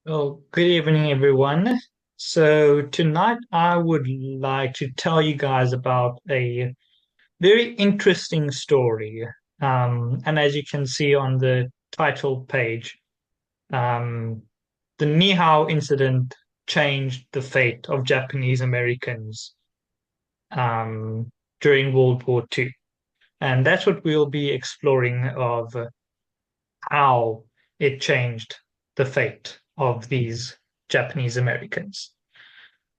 Well, good evening, everyone. So tonight I would like to tell you guys about a very interesting story. And as you can see on the title page, um, the Nihao incident changed the fate of Japanese Americans um, during World War II. And that's what we'll be exploring of how it changed the fate of these Japanese Americans.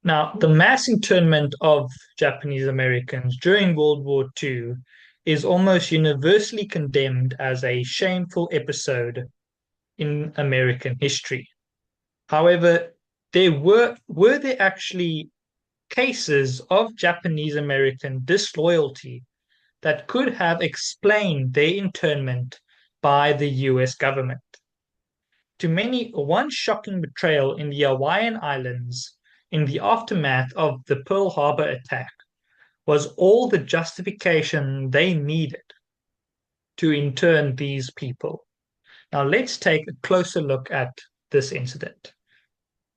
Now, the mass internment of Japanese Americans during World War II is almost universally condemned as a shameful episode in American history. However, were there actually cases of Japanese American disloyalty that could have explained their internment by the US government. To many, one shocking betrayal in the Hawaiian Islands in the aftermath of the Pearl Harbor attack was all the justification they needed to intern these people. Now, let's take a closer look at this incident.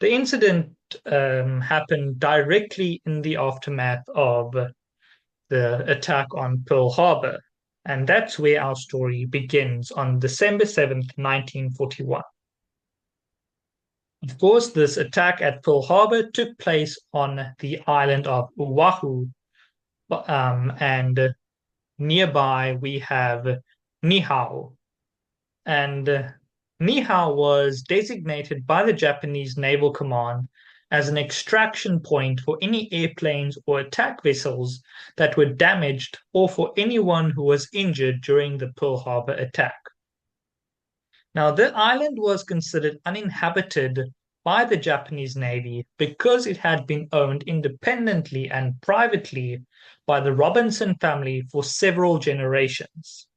The incident happened directly in the aftermath of the attack on Pearl Harbor, and that's where our story begins on December 7th, 1941. Of course, this attack at Pearl Harbor took place on the island of Oahu, and nearby we have Nihao. And Nihao was designated by the Japanese Naval Command as an extraction point for any airplanes or attack vessels that were damaged or for anyone who was injured during the Pearl Harbor attack. Now, the island was considered uninhabited by the Japanese Navy because it had been owned independently and privately by the Robinson family for several generations.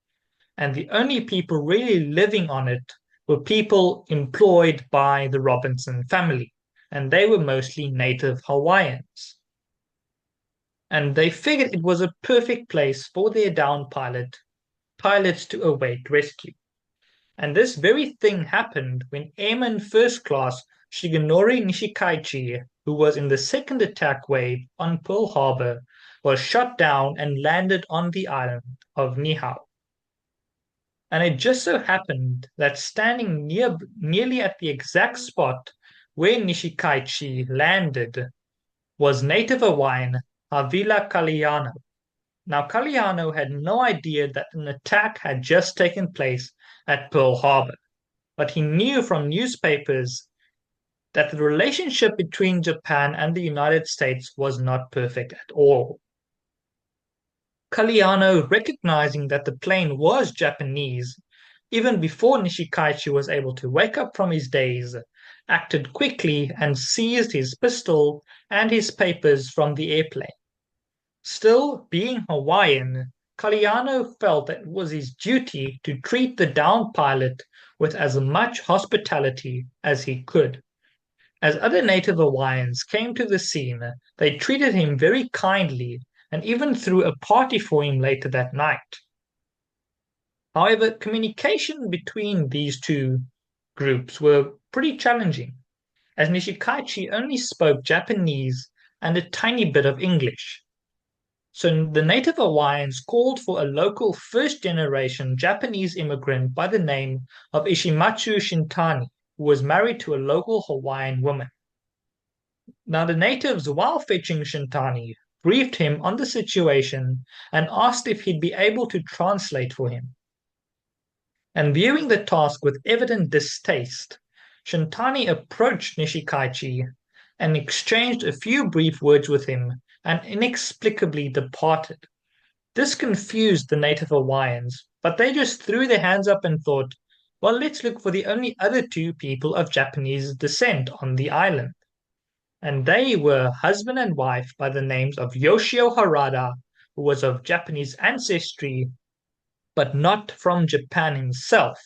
And the only people really living on it were people employed by the Robinson family, and they were mostly native Hawaiians. And they figured it was a perfect place for their downed pilots to await rescue. And this very thing happened when Airman First Class Shigenori Nishikaichi, who was in the second attack wave on Pearl Harbor, was shot down and landed on the island of Nihao. And it just so happened that standing nearly at the exact spot where Nishikaichi landed was native Hawaiian Havila Kaliano. Now, Kaliano had no idea that an attack had just taken place at Pearl Harbor, but he knew from newspapers that the relationship between Japan and the United States was not perfect at all. Kaliano, recognizing that the plane was Japanese, even before Nishikaichi was able to wake up from his daze, acted quickly and seized his pistol and his papers from the airplane. Still, being Hawaiian, Kaliano felt that it was his duty to treat the downed pilot with as much hospitality as he could. As other native Hawaiians came to the scene, they treated him very kindly and even threw a party for him later that night. However, communication between these two groups were pretty challenging, as Nishikaichi only spoke Japanese and a tiny bit of English. So the native Hawaiians called for a local first-generation Japanese immigrant by the name of Ishimatsu Shintani, who was married to a local Hawaiian woman. Now the natives, while fetching Shintani, briefed him on the situation and asked if he'd be able to translate for him. And viewing the task with evident distaste, Shintani approached Nishikaichi and exchanged a few brief words with him and inexplicably departed. This confused the native Hawaiians, but they just threw their hands up and thought, well, let's look for the only other two people of Japanese descent on the island. And they were husband and wife by the names of Yoshio Harada, who was of Japanese ancestry, but not from Japan himself,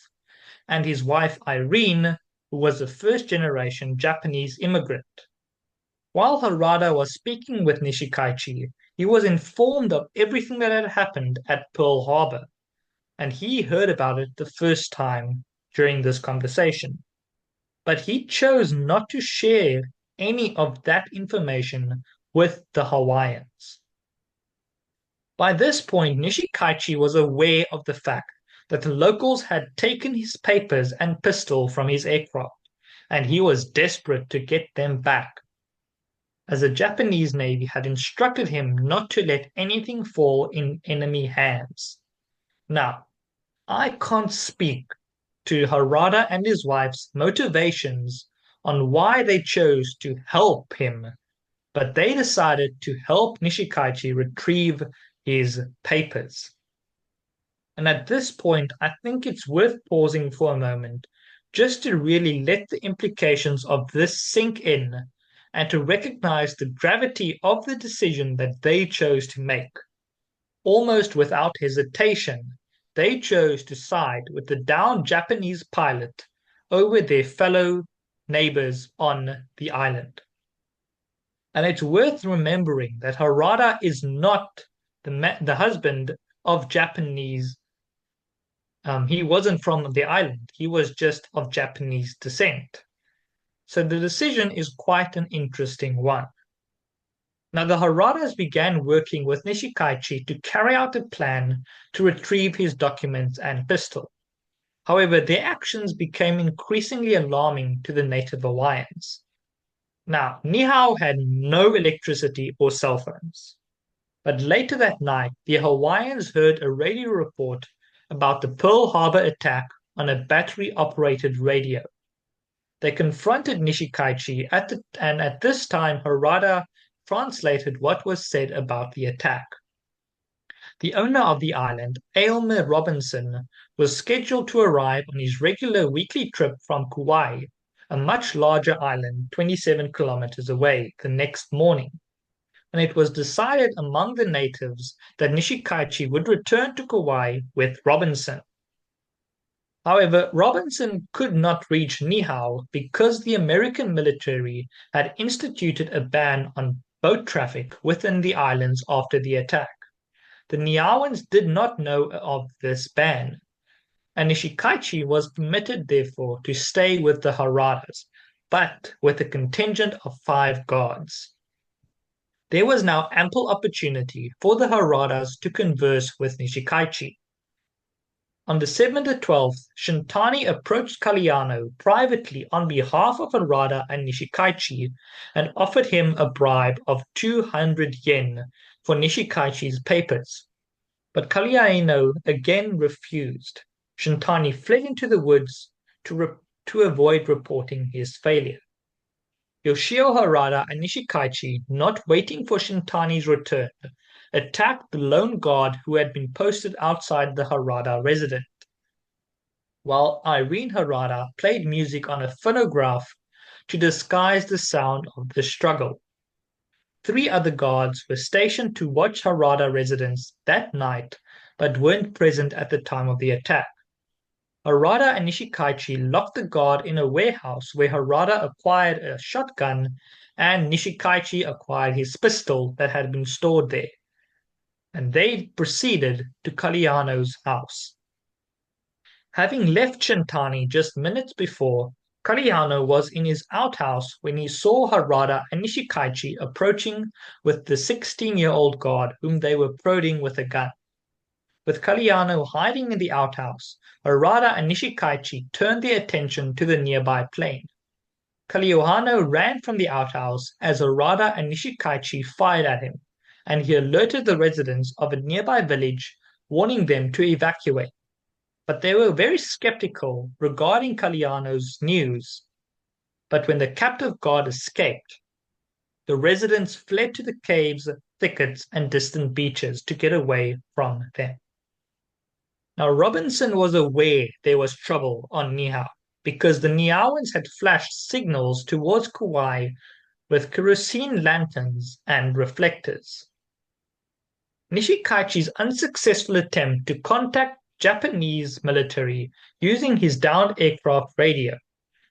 and his wife Irene, who was a first generation Japanese immigrant. While Harada was speaking with Nishikaichi, he was informed of everything that had happened at Pearl Harbor, and he heard about it the first time during this conversation. but he chose not to share any of that information with the Hawaiians. By this point, Nishikaichi was aware of the fact that the locals had taken his papers and pistol from his aircraft, and he was desperate to get them back, as the Japanese Navy had instructed him not to let anything fall in enemy hands. Now, I can't speak to Harada and his wife's motivations on why they chose to help him, but they decided to help Nishikaichi retrieve his papers. And at this point, I think it's worth pausing for a moment just to really let the implications of this sink in and to recognize the gravity of the decision that they chose to make. Almost without hesitation, they chose to side with the downed Japanese pilot over their fellow neighbors on the island. And it's worth remembering that Harada is not the husband of Japanese. He wasn't from the island. He was just of Japanese descent. So the decision is quite an interesting one. Now, the Haradas began working with Nishikaichi to carry out a plan to retrieve his documents and pistol. However, their actions became increasingly alarming to the native Hawaiians. Now, Niihau had no electricity or cell phones. But later that night, the Hawaiians heard a radio report about the Pearl Harbor attack on a battery-operated radio. They confronted Nishikaichi, and at this time Harada translated what was said about the attack. The owner of the island, Aylmer Robinson, was scheduled to arrive on his regular weekly trip from Kauai, a much larger island 27 kilometers away, the next morning. And it was decided among the natives that Nishikaichi would return to Kauai with Robinson. However, Robinson could not reach Niihau because the American military had instituted a ban on boat traffic within the islands after the attack. The Niihauans did not know of this ban, and Nishikaichi was permitted, therefore, to stay with the Haradas, but with a contingent of 5 guards. There was now ample opportunity for the Haradas to converse with Nishikaichi. On December the 12th, Shintani approached Kaliano privately on behalf of Harada and Nishikaichi and offered him a bribe of 200 yen for Nishikaichi's papers. But Kaliano again refused. Shintani fled into the woods to avoid reporting his failure. Yoshio Harada and Nishikaichi, not waiting for Shintani's return, attacked the lone guard who had been posted outside the Harada residence, while Irene Harada played music on a phonograph to disguise the sound of the struggle. 3 other guards were stationed to watch Harada residents that night, but weren't present at the time of the attack. Harada and Nishikaichi locked the guard in a warehouse where Harada acquired a shotgun and Nishikaichi acquired his pistol that had been stored there. And they proceeded to Kaliano's house. Having left Shintani just minutes before, Kaliano was in his outhouse when he saw Harada and Nishikaichi approaching with the 16-year-old guard whom they were prodding with a gun. With Kaliano hiding in the outhouse, Harada and Nishikaichi turned their attention to the nearby plain. Kaliano ran from the outhouse as Harada and Nishikaichi fired at him, and he alerted the residents of a nearby village, warning them to evacuate. But they were very skeptical regarding Kaliano's news. But when the captive guard escaped, the residents fled to the caves, thickets, and distant beaches to get away from them. Now, Robinson was aware there was trouble on Niihau because the Niihauans had flashed signals towards Kauai with kerosene lanterns and reflectors. Nishikaichi's unsuccessful attempt to contact Japanese military using his downed aircraft radio,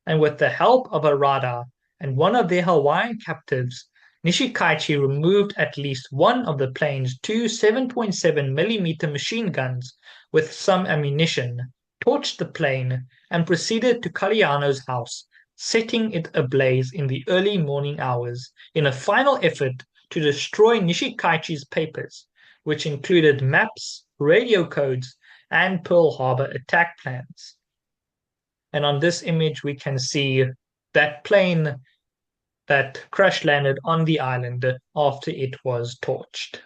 and with the help of Harada and one of their Hawaiian captives, Nishikaichi removed at least one of the plane's 2 7.7mm machine guns with some ammunition, torched the plane, and proceeded to Kaliano's house, setting it ablaze in the early morning hours in a final effort to destroy Nishikaichi's papers, which included maps, radio codes, and Pearl Harbor attack plans. And on this image, we can see that plane that crash landed on the island after it was torched.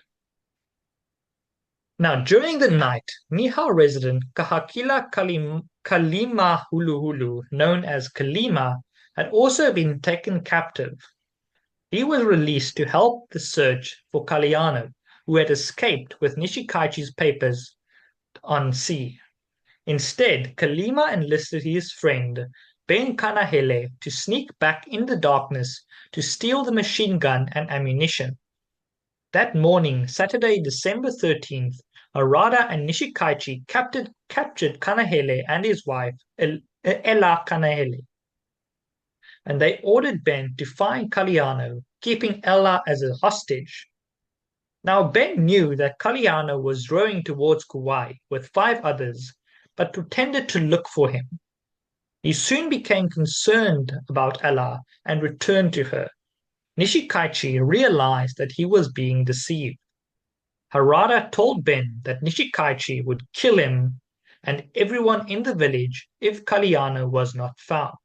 Now, during the night, Nihau resident Kahakila Kalimahuluhulu, known as Kalima, had also been taken captive. He was released to help the search for Kaliano, who had escaped with Nishikaichi's papers on sea. Instead, Kalima enlisted his friend Ben Kanahele to sneak back in the darkness to steal the machine gun and ammunition. That morning, Saturday, December 13th, Harada and Nishikaichi captured Kanahele and his wife, Ella Kanahele. And they ordered Ben to find Kaliano, keeping Ella as a hostage. Now Ben knew that Kaliano was rowing towards Kauai with 5 others, but pretended to look for him. He soon became concerned about Ella and returned to her. Nishikaichi realized that he was being deceived. Harada told Ben that Nishikaichi would kill him and everyone in the village if Kaliano was not found.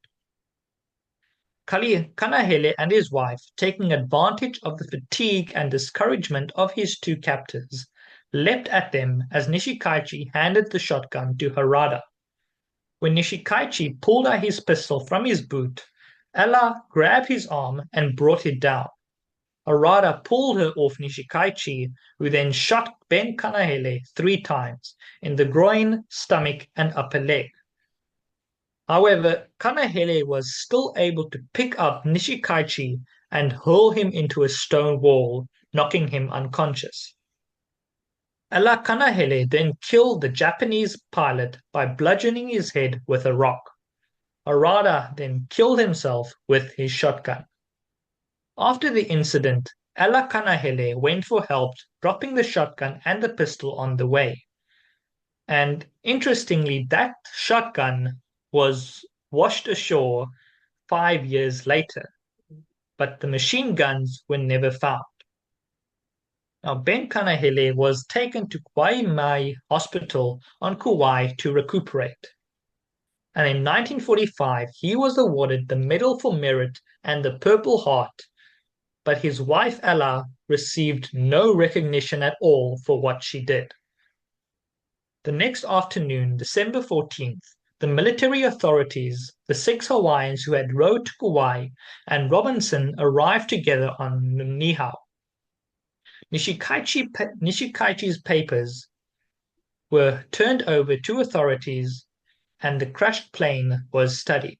Kanahele and his wife, taking advantage of the fatigue and discouragement of his 2 captors, leapt at them as Nishikaichi handed the shotgun to Harada. When Nishikaichi pulled out his pistol from his boot, Ella grabbed his arm and brought it down. Harada pulled her off Nishikaichi, who then shot Ben Kanahele 3 times in the groin, stomach, and upper leg. However, Kanahele was still able to pick up Nishikaichi and hurl him into a stone wall, knocking him unconscious. Ella Kanahele then killed the Japanese pilot by bludgeoning his head with a rock. Harada then killed himself with his shotgun. After the incident, Ella Kanahele went for help, dropping the shotgun and the pistol on the way. And interestingly, that shotgun was washed ashore 5 years later, but the machine guns were never found. Now, Ben Kanahele was taken to Waimai Hospital on Kauai to recuperate. And in 1945, he was awarded the Medal for Merit and the Purple Heart, but his wife Ella received no recognition at all for what she did. The next afternoon, December 14th, the military authorities, the 6 Hawaiians who had rowed to Kauai, and Robinson arrived together on Nihau. Nishikaichi's papers were turned over to authorities and the crashed plane was studied.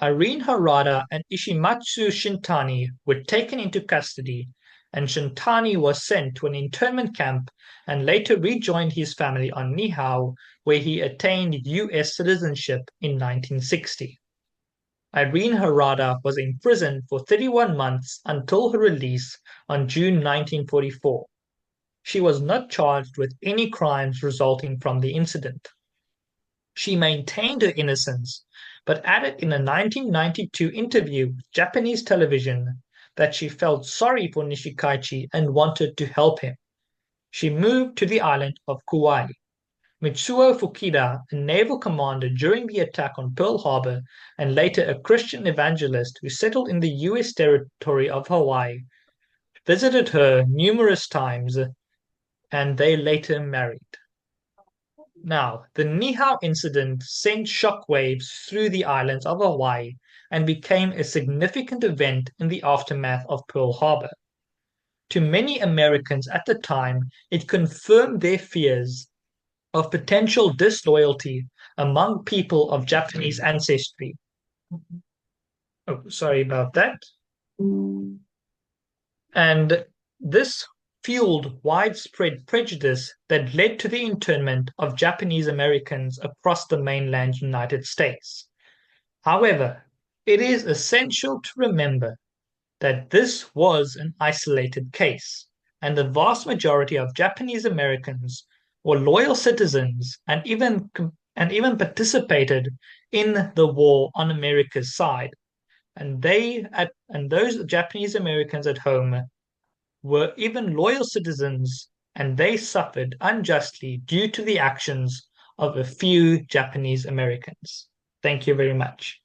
Irene Harada and Ishimatsu Shintani were taken into custody, and Shintani was sent to an internment camp and later rejoined his family on Nihau, where he attained U.S. citizenship in 1960. Irene Harada was imprisoned for 31 months until her release on June 1944. She was not charged with any crimes resulting from the incident. She maintained her innocence, but added in a 1992 interview with Japanese television that she felt sorry for Nishikaichi and wanted to help him. She moved to the island of Kauai. Mitsuo Fukuda, a naval commander during the attack on Pearl Harbor and later a Christian evangelist who settled in the U.S. territory of Hawaii, visited her numerous times and they later married. Now, the Nihau incident sent shockwaves through the islands of Hawaii and became a significant event in the aftermath of Pearl Harbor. To many Americans at the time, it confirmed their fears of potential disloyalty among people of Japanese ancestry. Oh, sorry about that. And this fueled widespread prejudice that led to the internment of Japanese Americans across the mainland United States. However, it is essential to remember that this was an isolated case, and the vast majority of Japanese Americans were loyal citizens and even and even participated in the war on America's side. And those Japanese Americans at home were even loyal citizens, and they suffered unjustly due to the actions of a few Japanese Americans. Thank you very much.